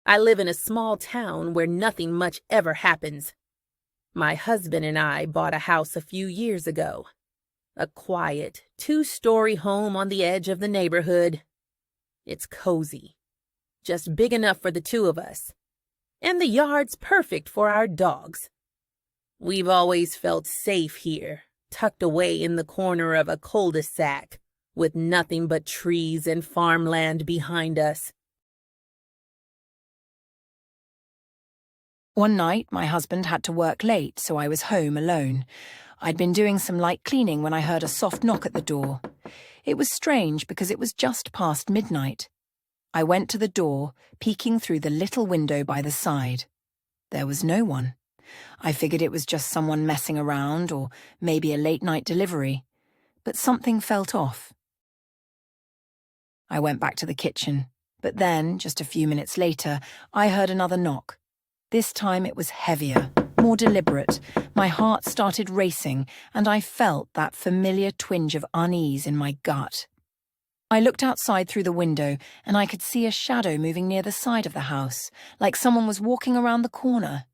I live in a small town where nothing much ever happens. My husband and I bought a house a few years ago. A quiet, two-story home on the edge of the neighborhood. It's cozy, just big enough for the two of us. And the yard's perfect for our dogs. We've always felt safe here, tucked away in the corner of a cul-de-sac, with nothing but trees and farmland behind us. One night, my husband had to work late, so I was home alone. I'd been doing some light cleaning when I heard a soft knock at the door. It was strange because it was just past midnight. I went to the door, peeking through the little window by the side. There was no one. I figured it was just someone messing around or maybe a late-night delivery. But something felt off. I went back to the kitchen, but then, just a few minutes later, I heard another knock. This time it was heavier, more deliberate. My heart started racing, and I felt that familiar twinge of unease in my gut. I looked outside through the window, and I could see a shadow moving near the side of the house, like someone was walking around the corner.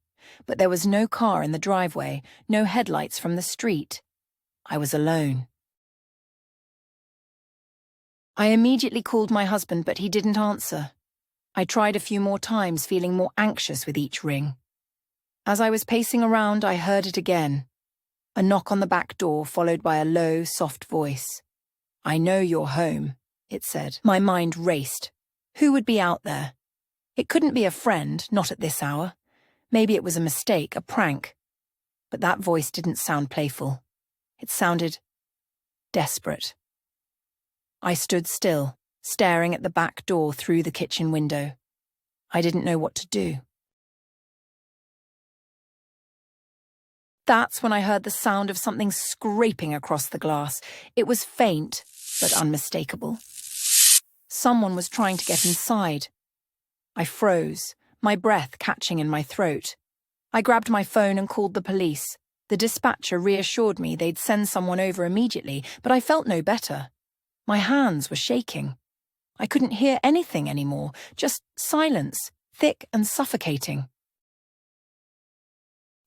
But there was no car in the driveway, no headlights from the street. I was alone. I immediately called my husband, but he didn't answer. I tried a few more times, feeling more anxious with each ring. As I was pacing around, I heard it again. A knock on the back door, followed by a low, soft voice. "I know you're home," it said. My mind raced. Who would be out there? It couldn't be a friend, not at this hour. Maybe it was a mistake, a prank. But that voice didn't sound playful. It sounded desperate. I stood still, staring at the back door through the kitchen window. I didn't know what to do. That's when I heard the sound of something scraping across the glass. It was faint, but unmistakable. Someone was trying to get inside. I froze, my breath catching in my throat. I grabbed my phone and called the police. The dispatcher reassured me they'd send someone over immediately, but I felt no better. My hands were shaking. I couldn't hear anything anymore, just silence, thick and suffocating.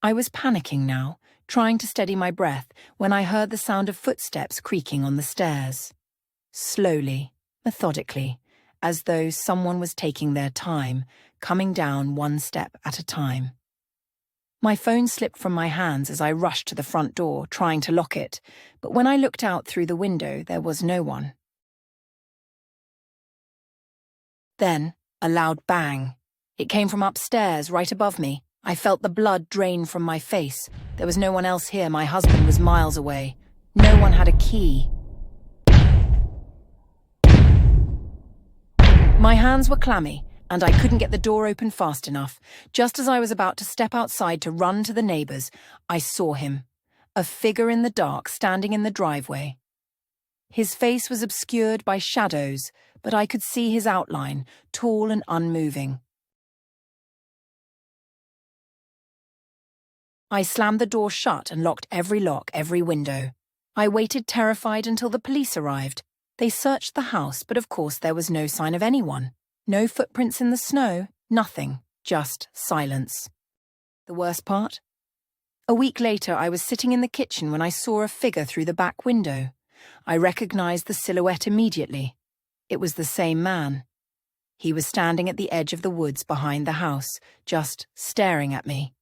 I was panicking now, trying to steady my breath, when I heard the sound of footsteps creaking on the stairs. Slowly, methodically, as though someone was taking their time, coming down one step at a time. My phone slipped from my hands as I rushed to the front door, trying to lock it, but when I looked out through the window, there was no one. Then, a loud bang. It came from upstairs, right above me. I felt the blood drain from my face. There was no one else here. My husband was miles away. No one had a key. My hands were clammy, and I couldn't get the door open fast enough. Just as I was about to step outside to run to the neighbors, I saw him. A figure in the dark standing in the driveway. His face was obscured by shadows, but I could see his outline, tall and unmoving. I slammed the door shut and locked every lock, every window. I waited terrified until the police arrived. They searched the house, but of course there was no sign of anyone. No footprints in the snow, nothing, just silence. The worst part? A week later, I was sitting in the kitchen when I saw a figure through the back window. I recognized the silhouette immediately. It was the same man. He was standing at the edge of the woods behind the house, just staring at me.